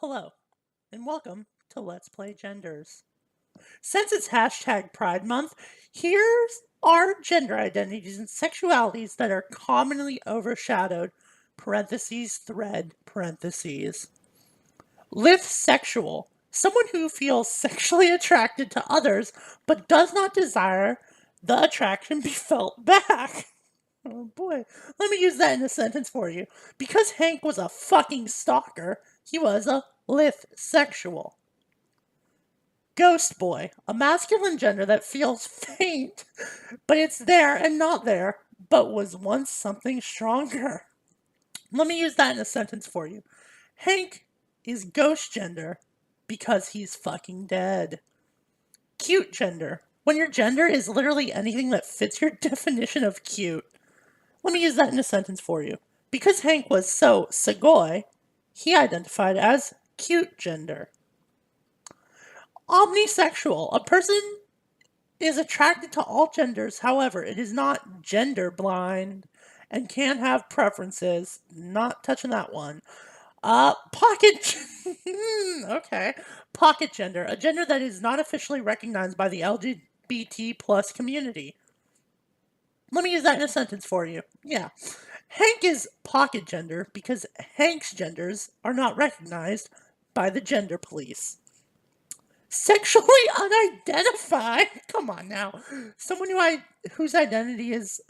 Hello, and welcome to Let's Play Genders. Since it's hashtag Pride Month, here's our gender identities and sexualities that are commonly overshadowed, parentheses, thread, parentheses. Lithsexual, someone who feels sexually attracted to others but does not desire the attraction be felt back. Oh boy, let me use that in a sentence for you. Because Hank was a fucking stalker, he was a lithsexual. Ghost boy, a masculine gender that feels faint, but it's there and not there, but was once something stronger. Let me use that in a sentence for you. Hank is ghost gender because he's fucking dead. Cute gender, when your gender is literally anything that fits your definition of cute. Let me use that in a sentence for you. Because Hank was so Segoy, he identified as cute gender. Omnisexual. A person is attracted to all genders, however, it is not gender blind and can have preferences. Not touching that one. Pocket. Okay. Pocket gender. A gender that is not officially recognized by the LGBT plus community. Let me use that in a sentence for you. Yeah. Hank is pocket gender because Hank's genders are not recognized by the gender police. Sexually unidentified. Come on now. Someone whose identity is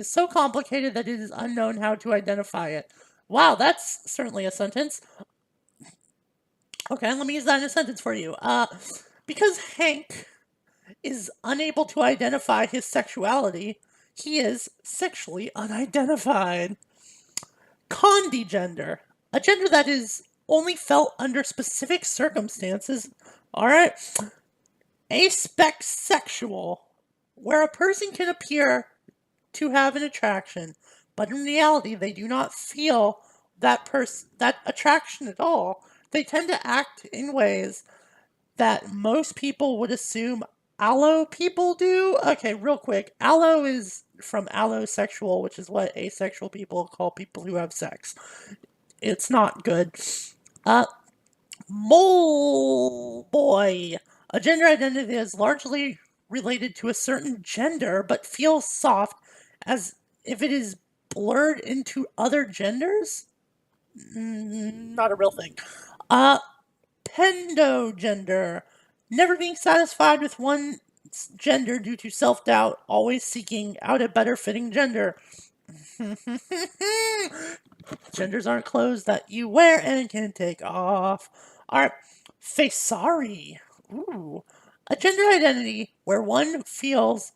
so complicated that it is unknown how to identify it. Wow, that's certainly a sentence. Okay, let me use that in a sentence for you. Because Hank is unable to identify his sexuality, he is sexually unidentified. Condi gender, a gender that is only felt under specific circumstances. All right. Aspexsexual, where a person can appear to have an attraction, but in reality they do not feel that attraction at all. They tend to act in ways that most people would assume allo people do. Okay, real quick. Allo is from allosexual, which is what asexual people call people who have sex. It's not good. Mole boy. A gender identity is largely related to a certain gender, but feels soft as if it is blurred into other genders. Not a real thing. Pendogender. Never being satisfied with one gender due to self doubt, always seeking out a better fitting gender. Genders aren't clothes that you wear and can take off. Alright, Faceari. Ooh. A gender identity where one feels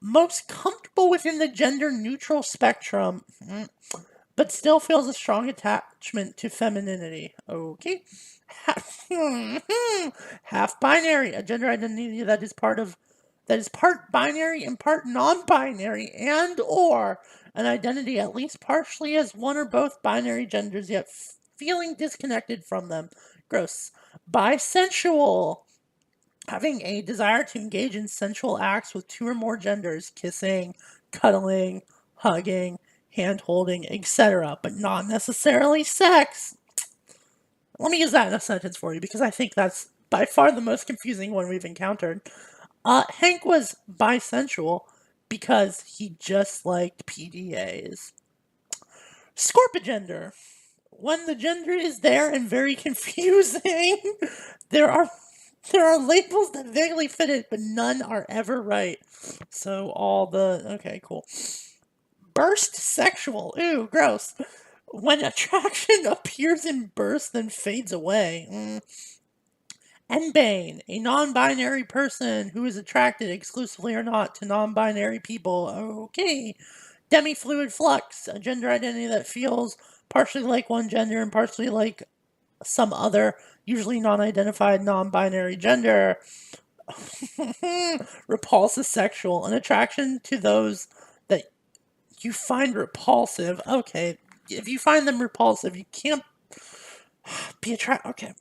most comfortable within the gender neutral spectrum, but still feels a strong attachment to femininity. Okay. Half binary, a gender identity that is part binary and part non-binary, and or an identity at least partially as one or both binary genders, yet feeling disconnected from them. Gross. Bisensual, having a desire to engage in sensual acts with two or more genders, kissing, cuddling, hugging, hand-holding, etc., but not necessarily sex. Let me use that in a sentence for you because I think that's by far the most confusing one we've encountered. Hank was bisensual because he just liked PDAs. Scorpigender. When the gender is there and very confusing, there are labels that vaguely fit it, but none are ever right. So okay, cool. Burst sexual. Ooh, gross. When attraction appears in bursts then fades away. N-Bane, a non-binary person who is attracted exclusively or not to non-binary people. Okay. Demi-fluid flux, a gender identity that feels partially like one gender and partially like some other, usually non-identified, non-binary gender. Repulsive sexual, an attraction to those that you find repulsive. Okay, if you find them repulsive, you can't be attracted. Okay.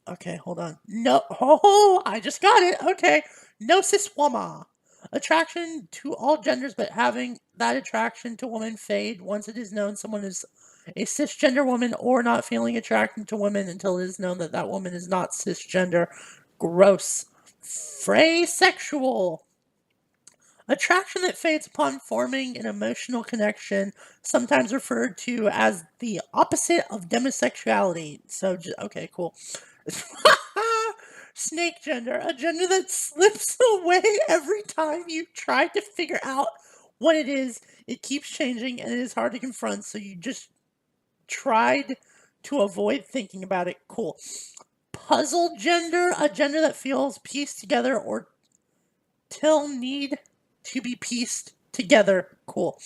Okay, hold on. No. Oh, I just got it. Okay. Nosiswama. Attraction to all genders, but having that attraction to women fade once it is known someone is A cisgender woman or not feeling attracted to women until it is known that that woman is not cisgender. Gross. Phrasexual. Attraction that fades upon forming an emotional connection, sometimes referred to as the opposite of demisexuality. So, okay, cool. Snake gender, a gender that slips away every time you try to figure out what it is. It keeps changing and it is hard to confront, so you just tried to avoid thinking about it. Cool. Puzzle gender, a gender that feels pieced together or till need to be pieced together. Cool.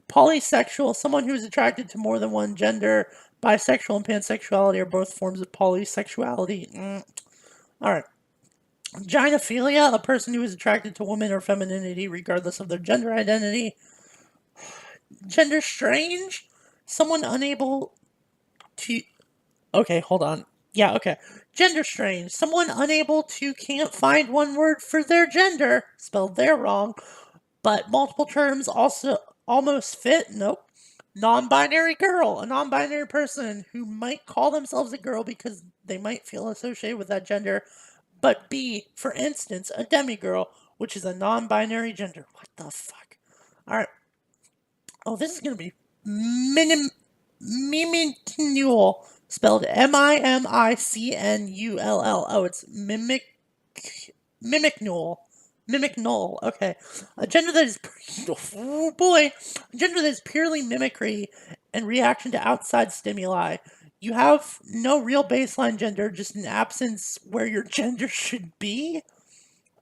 Polysexual, someone who is attracted to more than one gender. Bisexual and pansexuality are both forms of polysexuality. All right. Gynophilia, a person who is attracted to women or femininity regardless of their gender identity. Gender strange, someone unable to. Okay, hold on. Yeah, okay. Gender strange, someone unable to can't find one word for their gender, spelled there wrong, but multiple terms also almost fit. Nope. Non-binary girl, a non-binary person who might call themselves a girl because they might feel associated with that gender, but be, for instance, a demigirl, which is a non-binary gender. What the fuck? All right. Oh, this is gonna be mimicnull, spelled Mimicnull. Oh, it's mimicnull. Mimic okay. A gender that is, oh boy, a gender that is purely mimicry and reaction to outside stimuli. You have no real baseline gender, just an absence where your gender should be.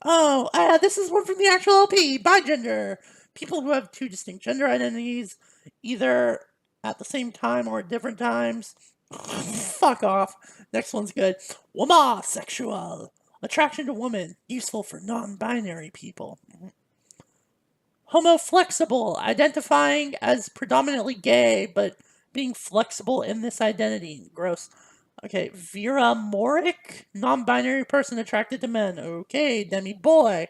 Oh, this is one from the actual LP. Bigender. People who have two distinct gender identities, either at the same time or at different times. Fuck off. Next one's good. Womasexual. Attraction to woman, useful for non-binary people. Homoflexible, identifying as predominantly gay, but being flexible in this identity. Gross. Okay, Vera Moric, non-binary person attracted to men. Okay, demi boy,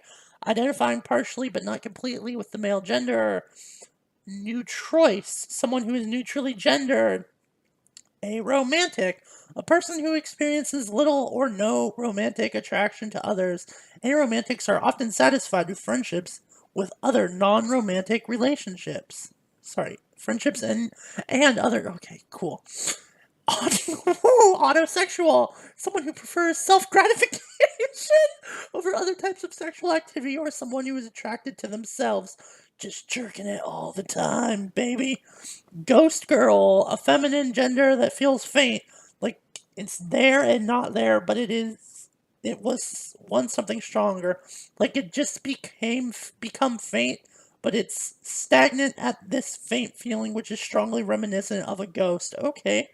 identifying partially but not completely with the male gender. Neutrois, someone who is neutrally gendered. Aromantic, a person who experiences little or no romantic attraction to others. Aromantics are often satisfied with friendships with other non-romantic relationships. Sorry, friendships and other. Okay, cool. Autosexual, someone who prefers self-gratification over other types of sexual activity, or someone who is attracted to themselves, just jerking it all the time, baby. Ghost girl, a feminine gender that feels faint, like it's there and not there, but it was once something stronger, like it just become faint, but it's stagnant at this faint feeling, which is strongly reminiscent of a ghost. Okay.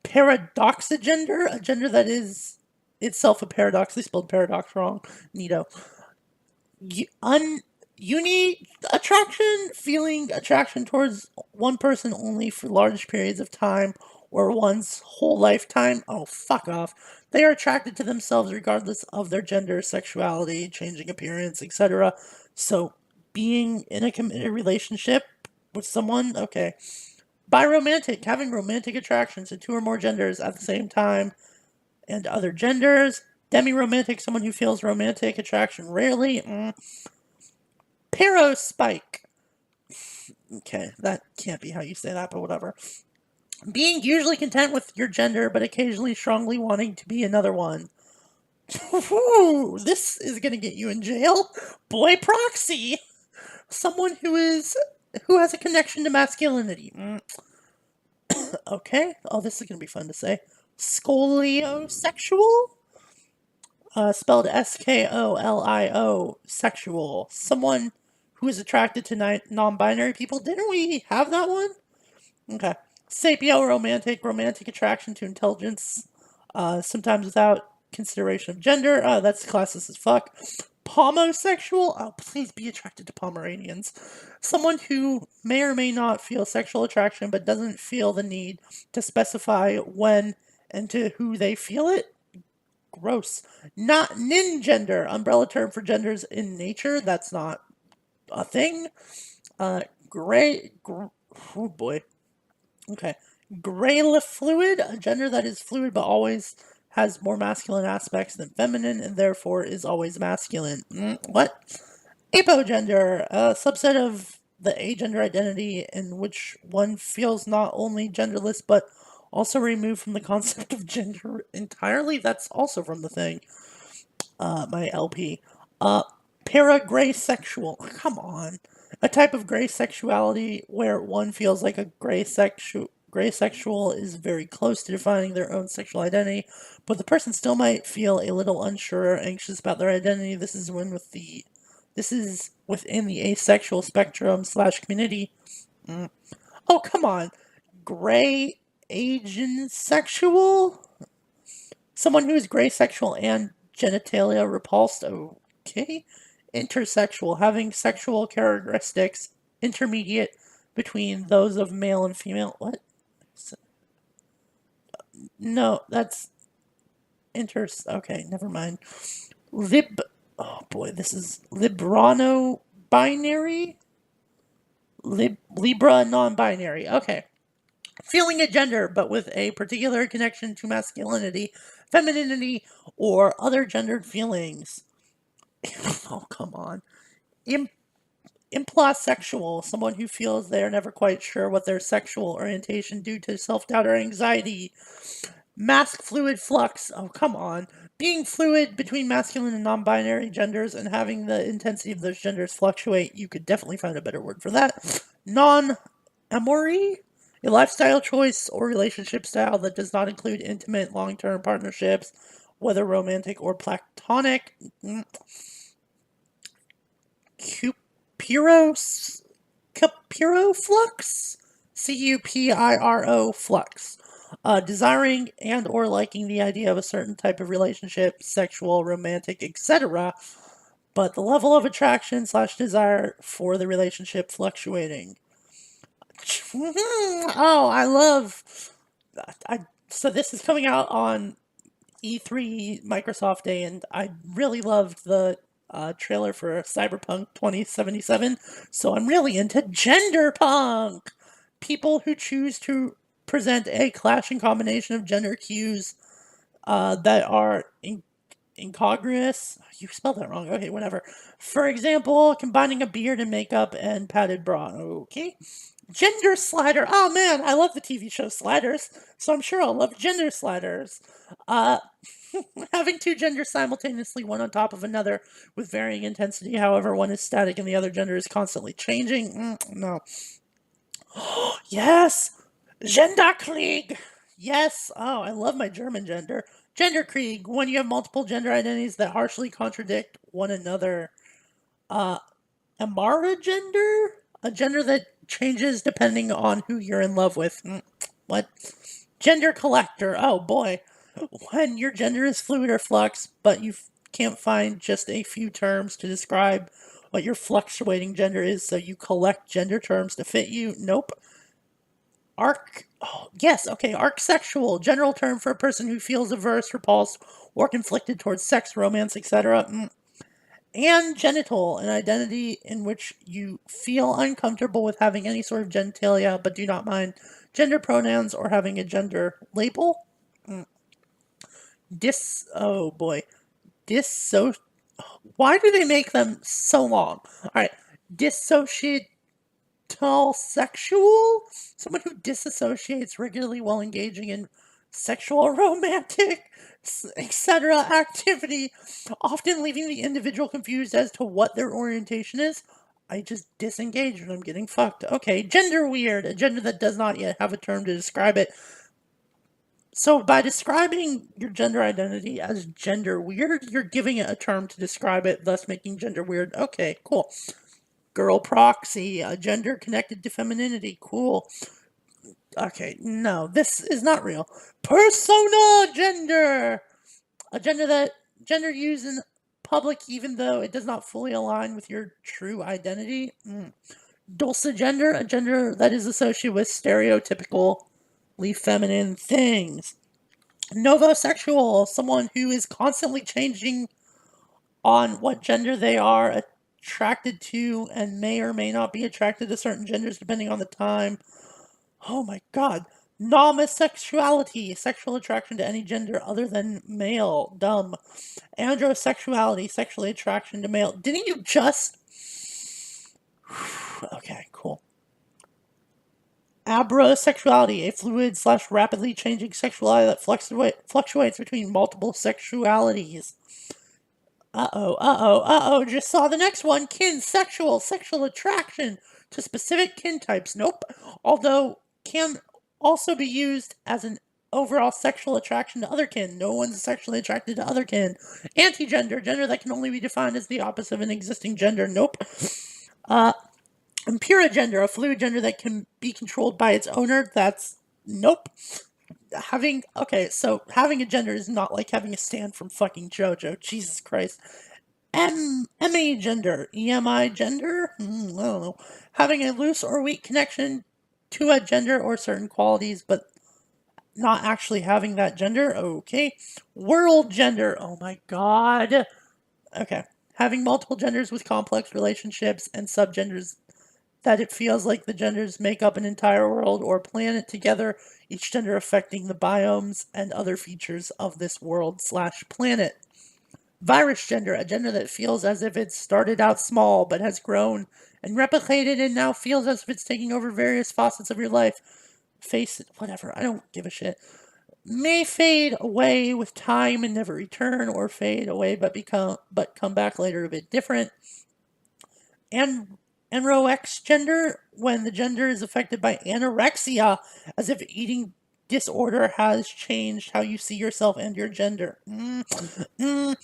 Paradoxagender, a gender that is itself a paradox. They spelled paradox wrong. Neato. Uni attraction, feeling attraction towards one person only for large periods of time or one's whole lifetime. Oh, fuck off. They are attracted to themselves regardless of their gender, sexuality, changing appearance, etc. So, being in a committed relationship with someone, okay. Biromantic, having romantic attractions to two or more genders at the same time and other genders. Demi-romantic, someone who feels romantic attraction rarely. Parospike. Okay, that can't be how you say that, but whatever. Being usually content with your gender, but occasionally strongly wanting to be another one. Ooh, this is gonna get you in jail. Boy proxy. Someone who has a connection to masculinity. Okay. Oh, this is gonna be fun to say. Scoliosexual? Spelled Skolio, sexual. Someone who is attracted to non-binary people. Didn't we have that one? Okay. Sapioromantic, romantic attraction to intelligence, sometimes without consideration of gender. That's classist as fuck. Pomosexual. Oh, please be attracted to Pomeranians. Someone who may or may not feel sexual attraction but doesn't feel the need to specify when and to who they feel it. Gross. Not nin-gender, umbrella term for genders in nature. That's not a thing. Gray. Oh boy. Okay. Gray fluid, a gender that is fluid but always has more masculine aspects than feminine and therefore is always masculine. What? Apogender, a subset of the agender identity in which one feels not only genderless but also removed from the concept of gender entirely. That's also from the thing. My LP. Uh, Paragray sexual. Come on. A type of gray sexuality where one feels like a gray sexual is very close to defining their own sexual identity, but the person still might feel a little unsure or anxious about their identity. This is within the asexual spectrum slash community. Oh, come on. Gray Asian sexual? Someone who is gray sexual and genitalia repulsed. Okay. Intersexual, having sexual characteristics intermediate between those of male and female. What? No, that's Okay, never mind. Lib. Oh boy, this is Librano binary? Libra non binary. Okay. Feeling a gender, but with a particular connection to masculinity, femininity, or other gendered feelings. Oh, come on. Im- Implosexual, someone who feels they are never quite sure what their sexual orientation due to self doubt or anxiety. Mask fluid flux, oh, come on. Being fluid between masculine and non binary genders and having the intensity of those genders fluctuate, you could definitely find a better word for that. Non amory, a lifestyle choice or relationship style that does not include intimate long term partnerships, whether romantic or platonic. Cupiros, Cupiro flux, Cupiro flux. Desiring and or liking the idea of a certain type of relationship, sexual, romantic, etc., but the level of attraction slash desire for the relationship fluctuating. Oh, I love. So this is coming out on E3 Microsoft Day, and I really loved the trailer for Cyberpunk 2077. So I'm really into gender punk. People who choose to present a clashing combination of gender cues that are incongruous. You spelled that wrong. Okay, whatever. For example, combining a beard and makeup and padded bra. Okay. Gender slider. Oh man, I love the TV show Sliders, so I'm sure I'll love gender sliders. Uh, Having two genders simultaneously, one on top of another, with varying intensity. However, one is static and the other gender is constantly changing. No. Yes, Genderkrieg. Yes. Oh, I love my German gender. Genderkrieg. When you have multiple gender identities that harshly contradict one another. Amara gender? A gender that changes depending on who you're in love with. What? Gender collector. Oh boy. When your gender is fluid or flux, but you can't find just a few terms to describe what your fluctuating gender is, so you collect gender terms to fit you. Nope. Yes, okay, arcsexual, general term for a person who feels averse, repulsed, or conflicted towards sex, romance, etc. And genital, an identity in which you feel uncomfortable with having any sort of genitalia but do not mind gender pronouns or having a gender label. Oh boy. Disso. Why do they make them so long? Alright. Dissociate sexual? Someone who disassociates regularly while engaging in sexual, romantic, etc. activity, often leaving the individual confused as to what their orientation is. I just disengage when I'm getting fucked. Okay, gender weird, a gender that does not yet have a term to describe it. So by describing your gender identity as gender weird, you're giving it a term to describe it, thus making gender weird. Okay, cool. Girl proxy, a gender connected to femininity. Cool. Okay, no, this is not real. Persona gender, a gender used in public even though it does not fully align with your true identity. Dulce gender, a gender that is associated with stereotypically feminine things. Novosexual, someone who is constantly changing on what gender they are, attracted to and may or may not be attracted to certain genders depending on the time. Oh my god. Nomosexuality, sexual attraction to any gender other than male. Dumb. Androsexuality, sexual attraction to male. Didn't you just... Okay, cool. Abrosexuality, a fluid / rapidly changing sexuality that fluctuates between multiple sexualities. Just saw the next one. Kinsexual, sexual attraction to specific kin types. Nope. Although can also be used as an overall sexual attraction to other kin. No one's sexually attracted to other kin. Antigender, gender that can only be defined as the opposite of an existing gender. Nope. Impura gender, a fluid gender that can be controlled by its owner. That's nope. Having a gender is not like having a stand from fucking JoJo. Jesus Christ. MA gender, EMI gender. I don't know. Having a loose or weak connection to a gender or certain qualities, but not actually having that gender. Okay. World gender. Oh my god. Okay. Having multiple genders with complex relationships and subgenders that it feels like the genders make up an entire world or planet together, each gender affecting the biomes and other features of this world / planet. Virus gender, a gender that feels as if it started out small but has grown and replicated and now feels as if it's taking over various facets of your life. Face it, whatever, I don't give a shit. May fade away with time and never return, or fade away but come back later a bit different. And Anorexia gender, when the gender is affected by anorexia, as if eating disorder has changed how you see yourself and your gender. No!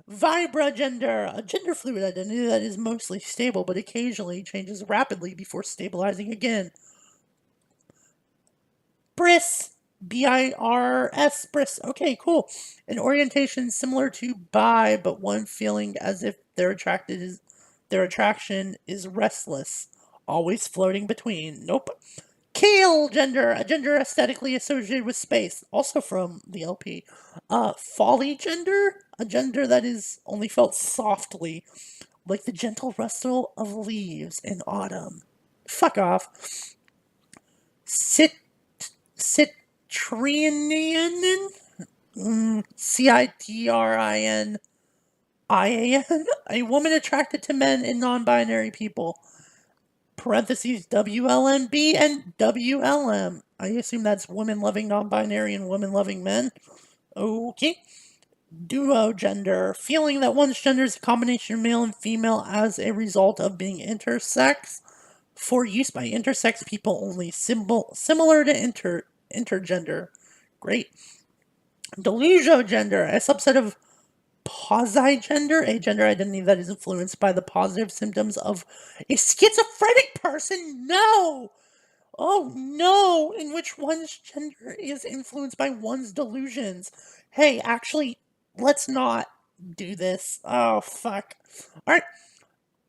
Vibra gender, a gender fluid identity that is mostly stable but occasionally changes rapidly before stabilizing again. Bris, BIRS, bris. Okay, cool. An orientation similar to bi, but one feeling as if their attraction is restless, always floating between. Nope. Kale gender, a gender aesthetically associated with space, also from the LP. Folly gender, a gender that is only felt softly, like the gentle rustle of leaves in autumn. Fuck off. Citrinian, CITRINIAN, a woman attracted to men and non-binary people. Parentheses WLNB and WLM. I assume that's women loving non-binary and women loving men. Okay. Duo gender, feeling that one's gender is a combination of male and female as a result of being intersex, for use by intersex people only, similar to intergender. Great. Delusion gender, a subset of posigender, a gender identity that is influenced by the positive symptoms of a schizophrenic person. No! Oh no! In which one's gender is influenced by one's delusions. Hey, actually, let's not do this. Oh, fuck. Alright.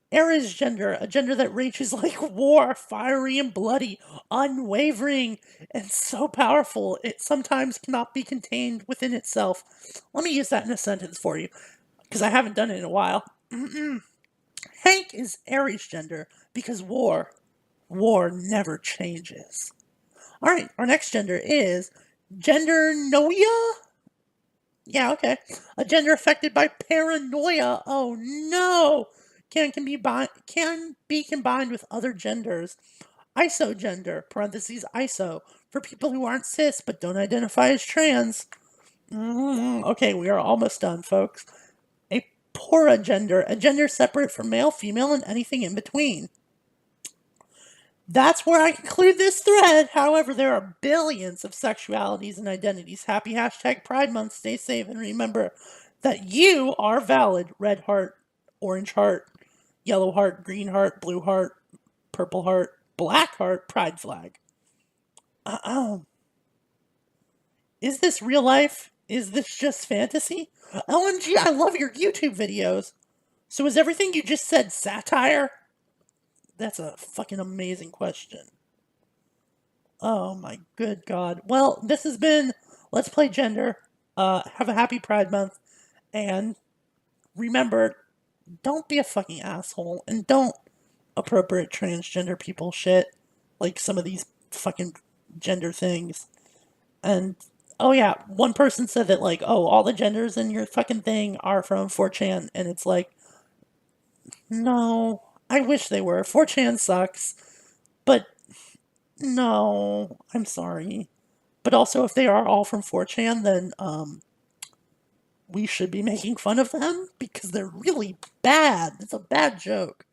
Ares gender, a gender that rages like war, fiery and bloody, unwavering, and so powerful it sometimes cannot be contained within itself. Let me use that in a sentence for you, because I haven't done it in a while. Hank is Ares gender, because war never changes. Alright, our next gender is gender noia? Yeah, okay. A gender affected by paranoia. Oh no! Can be combined with other genders. Isogender, parentheses iso, for people who aren't cis but don't identify as trans. Okay, we are almost done, folks. A poragender, a gender separate from male, female, and anything in between. That's where I conclude this thread. However, there are billions of sexualities and identities. Happy hashtag Pride Month. Stay safe and remember that you are valid. Red heart, orange heart, yellow heart, green heart, blue heart, purple heart, black heart, pride flag. Is this real life? Is this just fantasy? OMG, I love your YouTube videos. So is everything you just said satire? That's a fucking amazing question. Oh my good god. Well, this has been Let's Play Gender. Have a happy Pride Month, and remember, don't be a fucking asshole and don't appropriate transgender people shit like some of these fucking gender things. And oh yeah, one person said that like, oh, all the genders in your fucking thing are from 4chan, and it's like, no, I wish they were. 4chan sucks, but no, I'm sorry. But also, if they are all from 4chan, then we should be making fun of them because they're really bad. It's a bad joke.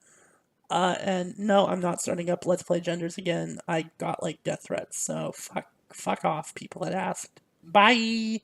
And no, I'm not starting up Let's Play Genders again. I got like death threats, so fuck off, people that asked. Bye.